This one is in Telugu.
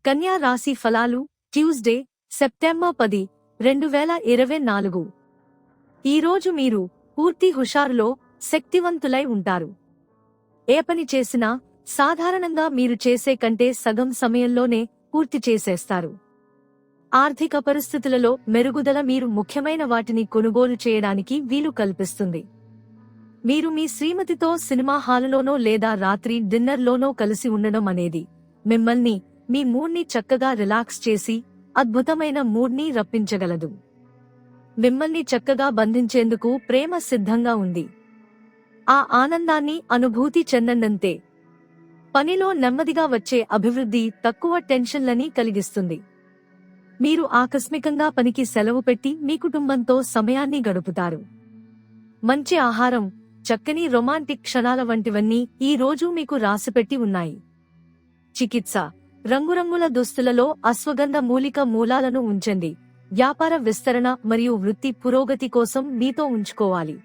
కన్యా రాశి ఫలాలు ట్యూస్డే సెప్టెంబర్ 10, 2024. ఈరోజు మీరు పూర్తి హుషారులో శక్తివంతులై ఉంటారు. ఏ పని చేసినా సాధారణంగా మీరు చేసే కంటే సగం సమయంలోనే పూర్తి చేసేస్తారు. ఆర్థిక పరిస్థితులలో మెరుగుదల మీరు ముఖ్యమైన వాటిని కొనుగోలు చేయడానికి వీలు కల్పిస్తుంది. మీరు మీ శ్రీమతితో సినిమా హాలులోనో లేదా రాత్రి డిన్నర్లోనో కలిసి ఉండడం అనేది మిమ్మల్ని మీ మూడ్ని చక్కగా రిలాక్స్ చేసి అద్భుతమైన మూడ్ని రప్పించగలదు. మిమ్మల్ని చక్కగా బంధించేందుకు ప్రేమ సిద్ధంగా ఉంది. ఆ ఆనందాన్ని అనుభూతి చెందండంతే. పనిలో నెమ్మదిగా వచ్చే అభివృద్ధి తక్కువ టెన్షన్లని కలిగిస్తుంది. మీరు ఆకస్మికంగా పనికి సెలవు పెట్టి మీ కుటుంబంతో సమయాన్ని గడుపుతారు. మంచి ఆహారం, చక్కని రొమాంటిక్ క్షణాల వంటివన్నీ ఈ రోజు మీకు రాసిపెట్టి ఉన్నాయి. చికిత్స, రంగురంగుల దుస్తులలో అశ్వగంధ మూలిక మూలాలను ఉంచండి. వ్యాపార విస్తరణ మరియు వృత్తి పురోగతి కోసం మీతో ఉంచుకోవాలి.